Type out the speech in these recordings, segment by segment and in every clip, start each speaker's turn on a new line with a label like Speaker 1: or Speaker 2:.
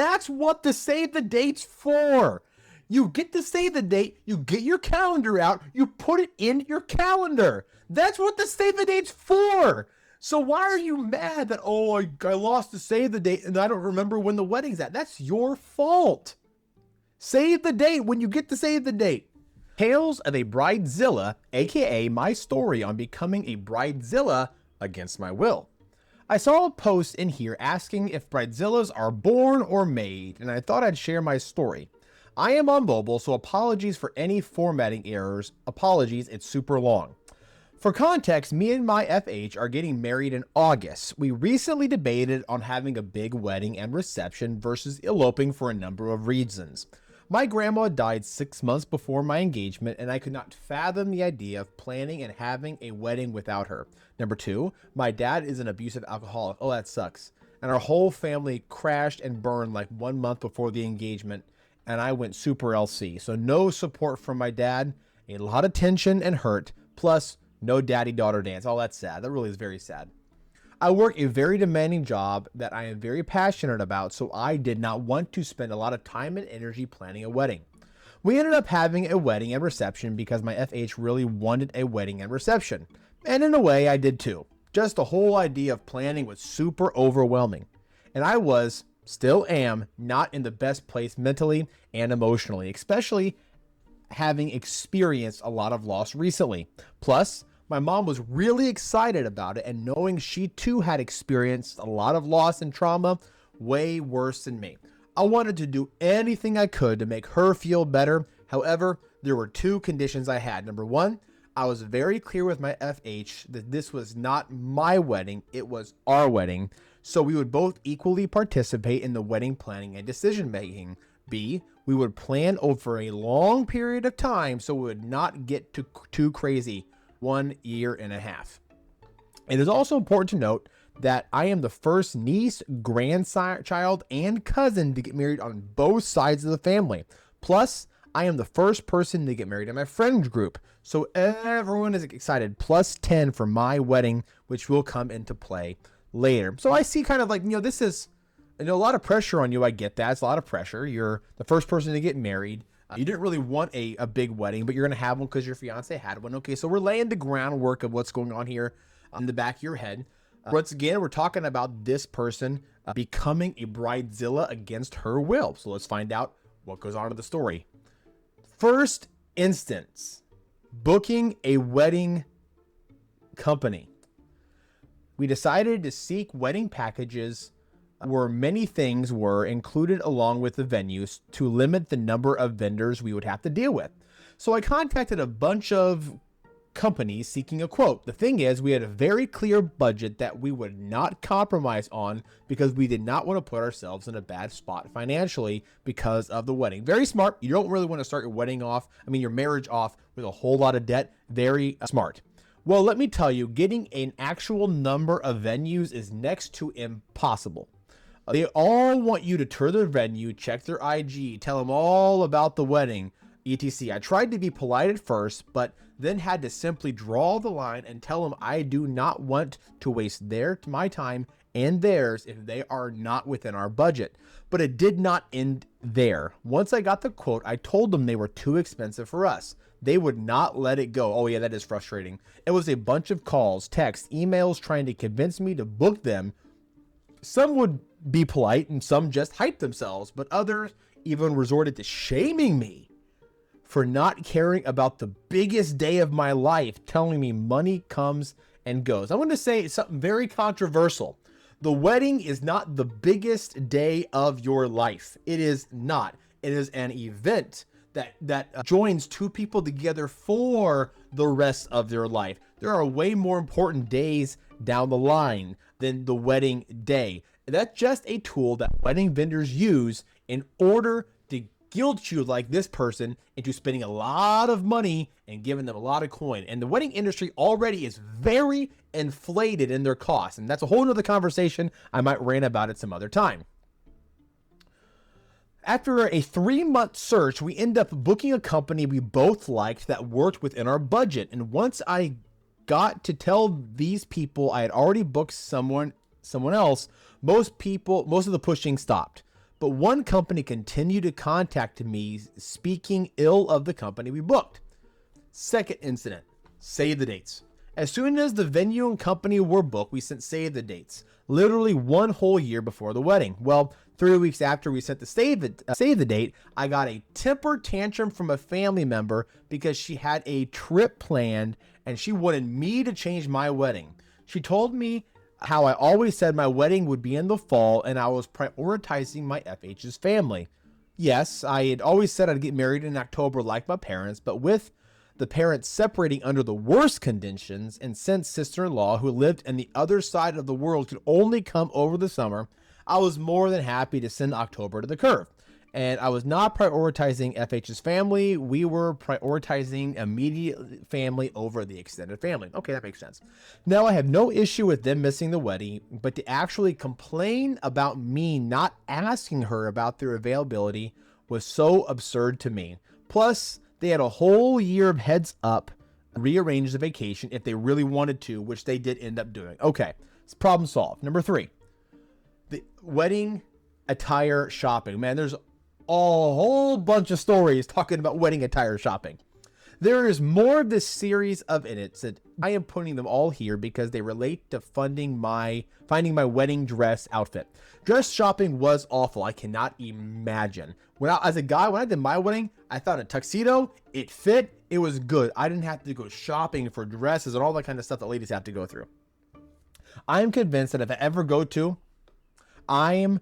Speaker 1: That's what the save the date's for. You get to save the date, you get your calendar out, you put it in your calendar. That's what the save the date's for. So why are you mad that, oh, I lost the save the date and I don't remember when the wedding's at? That's your fault. Save the date when you get to save the date. Tales of a Bridezilla, aka my story on becoming a Bridezilla against my will. I saw a post in here asking if Bridezillas are born or made, and I thought I'd share my story. I am on mobile, so apologies for any formatting errors. Apologies, it's super long. For context, me and my FH are getting married in August. We recently debated on having a big wedding and reception versus eloping for a number of reasons. My grandma died 6 months before my engagement, and I could not fathom the idea of planning and having a wedding without her. Number 2, my dad is an abusive alcoholic. Oh, that sucks. And our whole family crashed and burned like 1 month before the engagement, and I went super LC. So no support from my dad, a lot of tension and hurt, plus no daddy-daughter dance. Oh, that's sad. That really is very sad. I work a very demanding job that I am very passionate about, so I did not want to spend a lot of time and energy planning a wedding. We ended up having a wedding and reception because my FH really wanted a wedding and reception. And in a way, I did too. Just the whole idea of planning was super overwhelming. And I was, still am, not in the best place mentally and emotionally, especially having experienced a lot of loss recently. Plus, my mom was really excited about it, and knowing she too had experienced a lot of loss and trauma, way worse than me. I wanted to do anything I could to make her feel better. However, there were 2 conditions I had. Number 1, I was very clear with my FH that this was not my wedding, it was our wedding, so we would both equally participate in the wedding planning and decision making. B, we would plan over a long period of time so we would not get too crazy. 1.5 years. It is also important to note that I am the first niece, grandchild, and cousin to get married on both sides of the family. Plus, I am the first person to get married in my friend group. So everyone is excited. Plus 10 for my wedding, which will come into play later. So I see kind of like, this is a lot of pressure on you. I get that. It's a lot of pressure. You're the first person to get married. You didn't really want a big wedding, but you're going to have one because your fiance had one. Okay, so we're laying the groundwork of what's going on here in the back of your head. Once again, we're talking about this person becoming a bridezilla against her will. So let's find out what goes on in the story. First instance, booking a wedding company. We decided to seek wedding packages where many things were included along with the venues to limit the number of vendors we would have to deal with. So I contacted a bunch of companies seeking a quote. The thing is, we had a very clear budget that we would not compromise on because we did not want to put ourselves in a bad spot financially because of the wedding. Very smart. You don't really want to start your marriage off with a whole lot of debt. Very smart. Well, let me tell you, getting an actual number of venues is next to impossible. They all want you to tour their venue, check their IG, tell them all about the wedding, etc. I tried to be polite at first, but then had to simply draw the line and tell them I do not want to waste my time and theirs if they are not within our budget. But it did not end there. Once I got the quote, I told them they were too expensive for us. They would not let it go. Oh yeah, that is frustrating. It was a bunch of calls, texts, emails trying to convince me to book them. Some would be polite and some just hype themselves, but others even resorted to shaming me for not caring about the biggest day of my life, telling me money comes and goes. I want to say something very controversial. The wedding is not the biggest day of your life. It is not. It is an event that joins 2 people together for the rest of their life. There are way more important days down the line than the wedding day. That's just a tool that wedding vendors use in order to guilt you like this person into spending a lot of money and giving them a lot of coin. And the wedding industry already is very inflated in their costs. And that's a whole nother conversation. I might rant about it some other time. After a 3-month search, we end up booking a company we both liked that worked within our budget. And once I got to tell these people I had already booked someone else, most of the pushing stopped. but one company continued to contact me speaking ill of the company we booked. Second incident, save the dates. As soon as the venue and company were booked, we sent save the dates, literally 1 whole year before the wedding. Well, 3 weeks after we sent the save the date, I got a temper tantrum from a family member because she had a trip planned and she wanted me to change my wedding. She told me how I always said my wedding would be in the fall and I was prioritizing my FH's family. Yes, I had always said I'd get married in October like my parents, but with the parents separating under the worst conditions, and since sister-in-law who lived in the other side of the world could only come over the summer, I was more than happy to send October to the curve. And I was not prioritizing FH's family. We were prioritizing immediate family over the extended family. Okay, that makes sense. Now, I have no issue with them missing the wedding, but to actually complain about me not asking her about their availability was so absurd to me. Plus, they had a whole year of heads up, rearrange the vacation if they really wanted to, which they did end up doing. Okay, it's problem solved. Number 3, the wedding attire shopping. Man, there's a whole bunch of stories talking about wedding attire shopping. There is more of this series of edits that I am putting them all here because they relate to finding my wedding dress outfit. Dress shopping was awful. I cannot imagine. As a guy, when I did my wedding, I found a tuxedo. It fit. It was good. I didn't have to go shopping for dresses and all that kind of stuff that ladies have to go through. I am convinced that if I ever go to, I am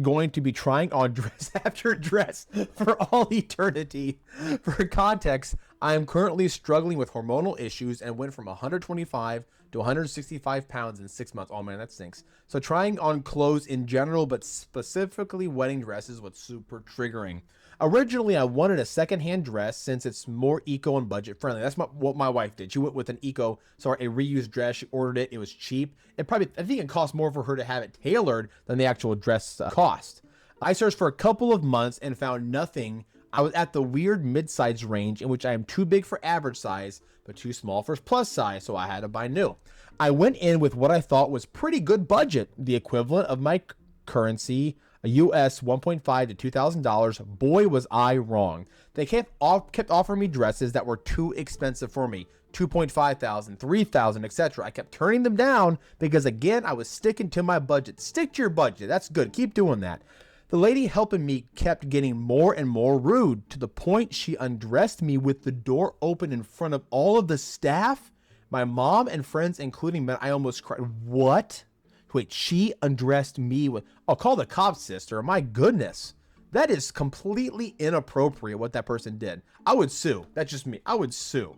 Speaker 1: going to be trying on dress after dress for all eternity. For context, I am currently struggling with hormonal issues and went from 125 to 165 pounds in 6 months. Oh man, that stinks. So trying on clothes in general, but specifically wedding dresses, was super triggering. Originally, I wanted a secondhand dress since it's more eco and budget friendly. That's what my wife did. She went with a reused dress. She ordered it. It was cheap. I think it cost more for her to have it tailored than the actual dress cost. I searched for a couple of months and found nothing. I was at the weird mid-size range in which I am too big for average size, but too small for plus size, so I had to buy new. I went in with what I thought was pretty good budget, the equivalent of my currency, a US $1.5 to $2,000. Boy, was I wrong. They kept offering me dresses that were too expensive for me. $2,500, $3,000, etc. I kept turning them down because, again, I was sticking to my budget. Stick to your budget. That's good. Keep doing that. The lady helping me kept getting more and more rude to the point she undressed me with the door open in front of all of the staff, my mom and friends, including men. I almost cried. What? Wait, she undressed me with... I'll call the cops, sister. My goodness. That is completely inappropriate what that person did. I would sue. That's just me. I would sue.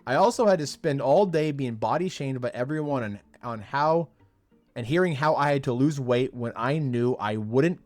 Speaker 1: I also had to spend all day being body shamed by everyone on how... and hearing how I had to lose weight when I knew I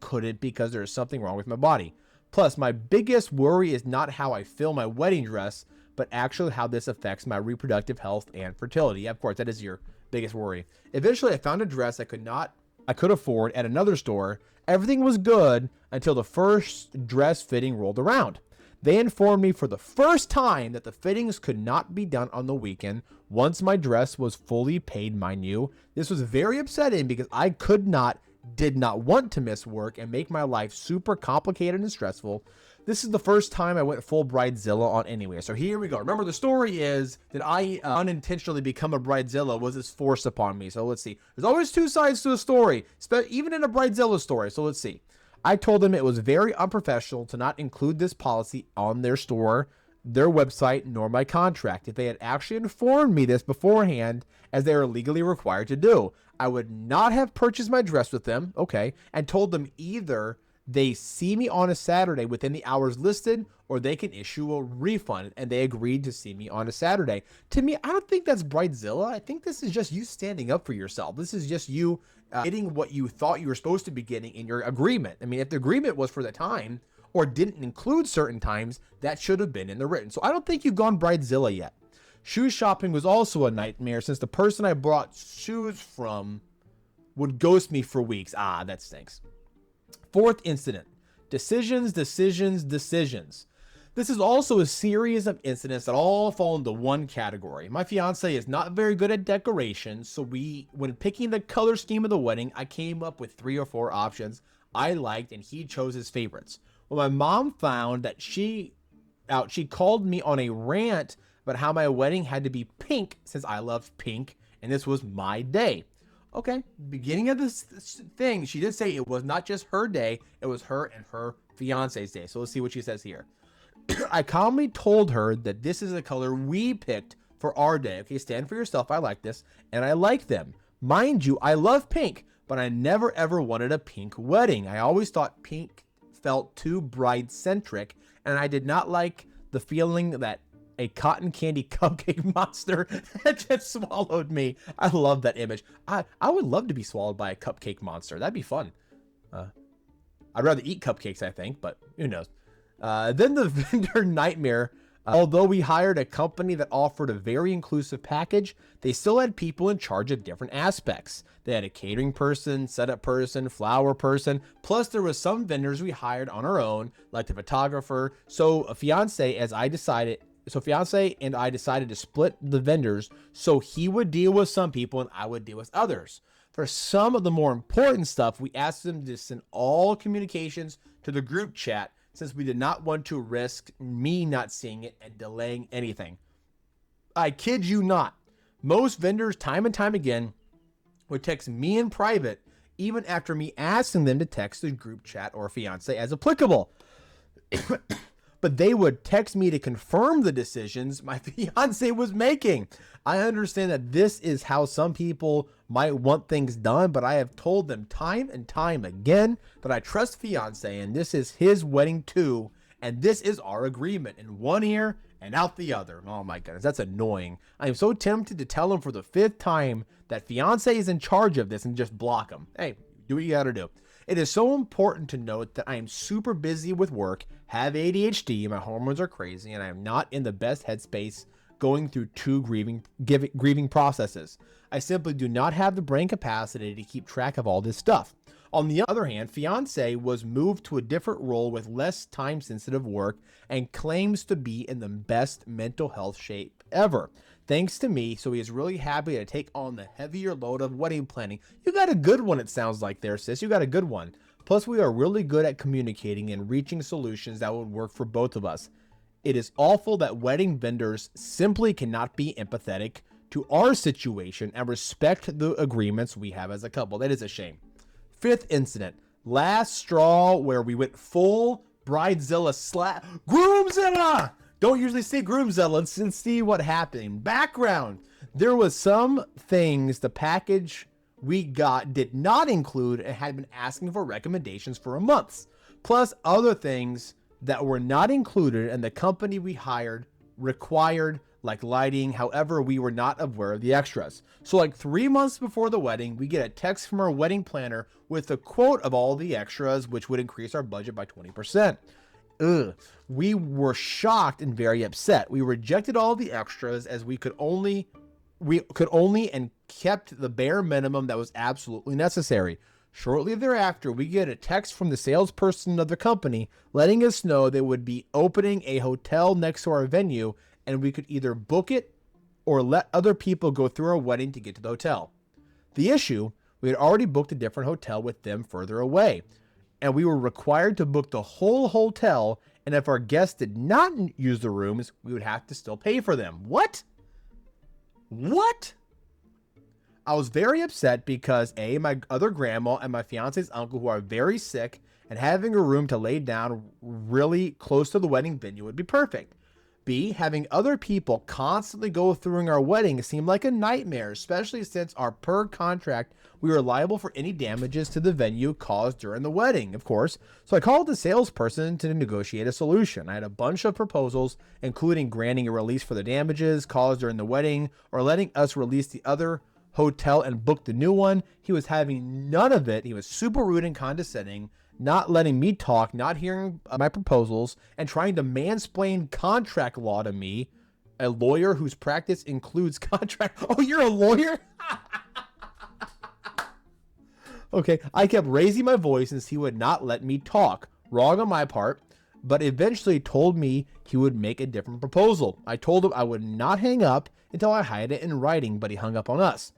Speaker 1: couldn't because there's something wrong with my body. Plus, my biggest worry is not how I fill my wedding dress, but actually how this affects my reproductive health and fertility. Of course, that is your biggest worry. Eventually, I found a dress I could afford at another store. Everything was good until the first dress fitting rolled around. They informed me for the first time that the fittings could not be done on the weekend once my dress was fully paid, mind you. This was very upsetting because I did not want to miss work and make my life super complicated and stressful. This is the first time I went full Bridezilla on anyway. So here we go. Remember, the story is that I unintentionally become a Bridezilla was this forced upon me. So let's see. There's always two sides to a story, even in a Bridezilla story. So let's see. I told them it was very unprofessional to not include this policy on their store, their website, nor my contract. If they had actually informed me this beforehand, as they are legally required to do, I would not have purchased my dress with them, okay, and told them either they see me on a Saturday within the hours listed, or they can issue a refund, and they agreed to see me on a Saturday. To me, I don't think that's Bridezilla. I think this is just you standing up for yourself. This is just you getting what you thought you were supposed to be getting in your agreement. I mean, if the agreement was for the time or didn't include certain times, that should have been in the written. So I don't think you've gone Bridezilla yet. Shoe shopping was also a nightmare since the person I bought shoes from would ghost me for weeks. Ah, that stinks. Fourth incident, decisions. This is also a series of incidents that all fall into one category. My fiance is not very good at decoration, so when picking the color scheme of the wedding, I came up with 3 or 4 options. I liked, and he chose his favorites. Well, my mom found that she called me on a rant about how my wedding had to be pink since I loved pink and this was my day. Okay, beginning of this thing, she did say it was not just her day, it was her and her fiance's day. So let's see what she says here. I calmly told her that this is the color we picked for our day. Okay, stand for yourself. I like this, and I like them. Mind you, I love pink, but I never ever wanted a pink wedding. I always thought pink felt too bride-centric, and I did not like the feeling that a cotton candy cupcake monster just swallowed me. I love that image. I would love to be swallowed by a cupcake monster. That'd be fun. I'd rather eat cupcakes, I think, but who knows. Then the vendor nightmare. Although we hired a company that offered a very inclusive package, they still had people in charge of different aspects. They had a catering person, setup person, flower person, plus there was some vendors we hired on our own, like the photographer. So fiance and I decided to split the vendors so he would deal with some people and I would deal with others. For some of the more important stuff, we asked them to send all communications to the group chat since we did not want to risk me not seeing it and delaying anything. I kid you not. Most vendors, time and time again, would text me in private, even after me asking them to text the group chat or fiance as applicable. But they would text me to confirm the decisions my fiance was making. I understand that this is how some people might want things done, but I have told them time and time again that I trust fiance and this is his wedding too, and this is our agreement in one ear and out the other. Oh my goodness, that's annoying. I am so tempted to tell him for the 5th time that fiance is in charge of this and just block him. Hey, do what you gotta do. It is so important to note that I am super busy with work, have ADHD, my hormones are crazy, and I am not in the best headspace going through 2 grieving processes. I simply do not have the brain capacity to keep track of all this stuff. On the other hand, fiance was moved to a different role with less time-sensitive work and claims to be in the best mental health shape ever. Thanks to me, so he is really happy to take on the heavier load of wedding planning. You got a good one, it sounds like there, sis. You got a good one. Plus, we are really good at communicating and reaching solutions that would work for both of us. It is awful that wedding vendors simply cannot be empathetic to our situation and respect the agreements we have as a couple. That is a shame. 5th incident. Last straw where we went full Bridezilla Groomzilla! Don't usually say Groomzilla and see what happened. Background. There was some things the package we got did not include and had been asking for recommendations for a month. Plus other things that were not included and the company we hired required, like lighting. However, we were not aware of the extras. So like 3 months before the wedding, we get a text from our wedding planner with a quote of all the extras, which would increase our budget by 20%. Ugh. We were shocked and very upset. We rejected all the extras as we could only and kept the bare minimum that was absolutely necessary. Shortly thereafter, we get a text from the salesperson of the company letting us know they would be opening a hotel next to our venue and we could either book it or let other people go through our wedding to get to the hotel. The issue, we had already booked a different hotel with them further away, and we were required to book the whole hotel, and if our guests did not use the rooms, we would have to still pay for them. What? I was very upset because A, my other grandma and my fiance's uncle who are very sick, and having a room to lay down really close to the wedding venue would be perfect. B, having other people constantly go through our wedding seemed like a nightmare, especially since per contract, we were liable for any damages to the venue caused during the wedding, of course. So I called the salesperson to negotiate a solution. I had a bunch of proposals, including granting a release for the damages caused during the wedding or letting us release the other hotel and book the new one. He was having none of it. He was super rude and condescending, not letting me talk, not hearing my proposals, and trying to mansplain contract law to me, a lawyer whose practice includes contract. Oh, you're a lawyer? Okay, I kept raising my voice since he would not let me talk. Wrong on my part, but eventually told me he would make a different proposal. I told him I would not hang up until I had it in writing, but he hung up on us.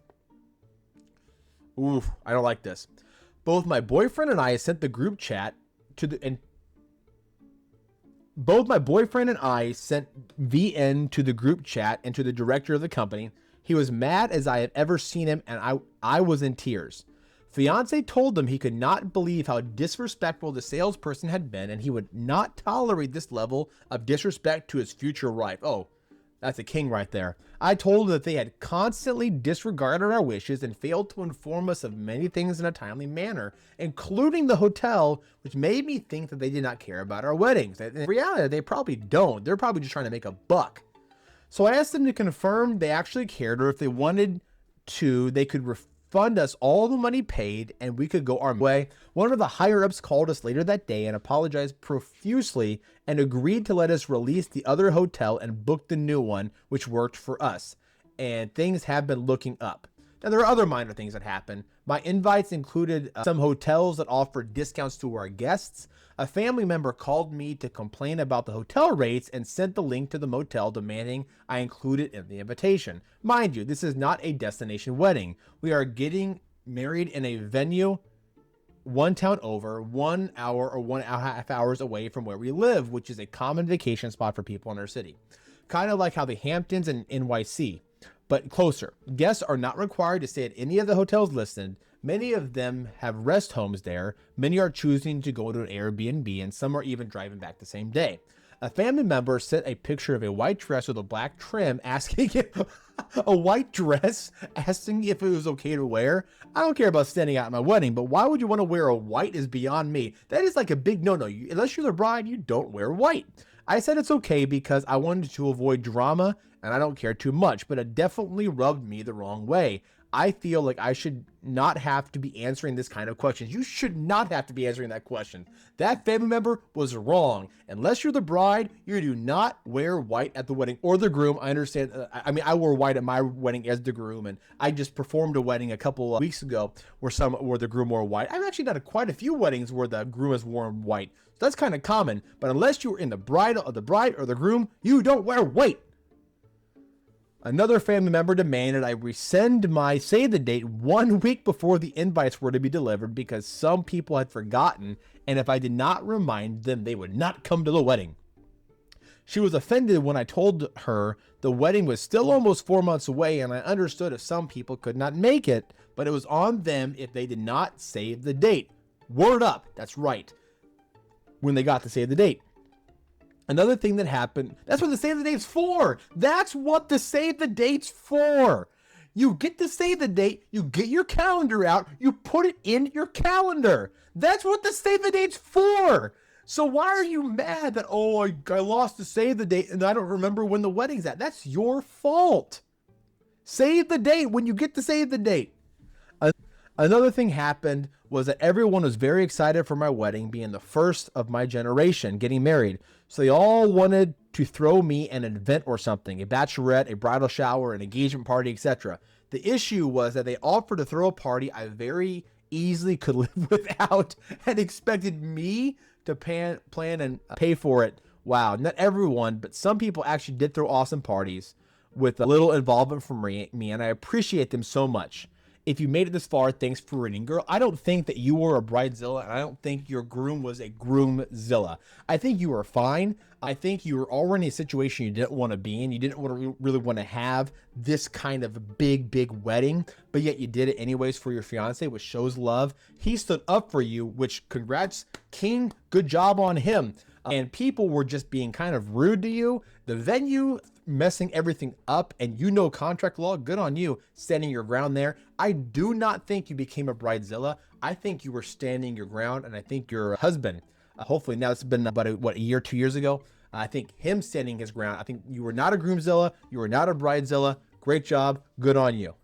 Speaker 1: Oof, I don't like this. Both my boyfriend and I sent the group chat to the and both my boyfriend and I sent VN to the group chat and to the director of the company. He was mad as I have ever seen him, and I was in tears. Fiance told him he could not believe how disrespectful the salesperson had been, and he would not tolerate this level of disrespect to his future wife. Oh, that's a king right there. I told him that they had constantly disregarded our wishes and failed to inform us of many things in a timely manner, including the hotel, which made me think that they did not care about our weddings. In reality, they probably don't. They're probably just trying to make a buck. So I asked them to confirm they actually cared, or if they wanted to, they could refund us all the money paid and we could go our way. One of the higher ups called us later that day and apologized profusely and agreed to let us release the other hotel and book the new one, which worked for us. And things have been looking up. Now, there are other minor things that happen. My invites included some hotels that offered discounts to our guests. A family member called me to complain about the hotel rates and sent the link to the motel demanding I include it in the invitation. Mind you, this is not a destination wedding. We are getting married in a venue 1 town over, 1 hour or 1.5 hours away from where we live, which is a common vacation spot for people in our city. Kind of like how the Hamptons and NYC, but closer. Guests are not required to stay at any of the hotels listed. Many of them have rest homes there. Many are choosing to go to an Airbnb, and some are even driving back the same day. A family member sent a picture of a white dress with a black trim asking if a white dress asking if it was okay to wear. I don't care about standing out at my wedding, but why would you want to wear a white is beyond me. That is like a big no-no. Unless you're the bride, you don't wear white. I said it's okay because I wanted to avoid drama and I don't care too much, but it definitely rubbed me the wrong way. I feel like I should not have to be answering this kind of questions. You should not have to be answering that question. That family member was wrong. Unless you're the bride, you do not wear white at the wedding, or the groom. I understand. I mean, I wore white at my wedding as the groom, and I just performed a wedding a couple of weeks ago where the groom wore white. I've actually done quite a few weddings where the groom has worn white. So that's kind of common. But unless you're in the bride or the groom, you don't wear white. Another family member demanded I resend my save the date 1 week before the invites were to be delivered because some people had forgotten, and if I did not remind them, they would not come to the wedding. She was offended when I told her the wedding was still almost 4 months away, and I understood if some people could not make it, but it was on them if they did not save the date. Word up, that's right, when they got to save the date. Another thing that happened, that's what the save the date's for. That's what the save the date's for. You get to save the date, you get your calendar out, you put it in your calendar. That's what the save the date's for. So why are you mad that, oh, I lost the save the date and I don't remember when the wedding's at? That's your fault. Save the date when you get to save the date. Another thing happened was that everyone was very excited for my wedding, being the first of my generation getting married. So they all wanted to throw me an event or something, a bachelorette, a bridal shower, an engagement party, etc. The issue was that they offered to throw a party I very easily could live without and expected me to plan and pay for it. Wow, not everyone, but some people actually did throw awesome parties with a little involvement from me, and I appreciate them so much. If you made it this far, thanks for reading. Girl, I don't think that you were a bridezilla, and I don't think your groom was a groomzilla. I think you were fine. I think you were already in a situation you didn't want to be in. You didn't really want to have this kind of big wedding, but yet you did it anyways for your fiance, which shows love. He stood up for you, which congrats, King. Good job on him. And people were just being kind of rude to you. The venue messing everything up, and you know contract law, good on you standing your ground there. I do not think you became a bridezilla. I think you were standing your ground, and I think your husband, hopefully now it's been about a year, 2 years ago, I think him standing his ground. I think you were not a groomzilla, you were not a bridezilla. Great job, good on you.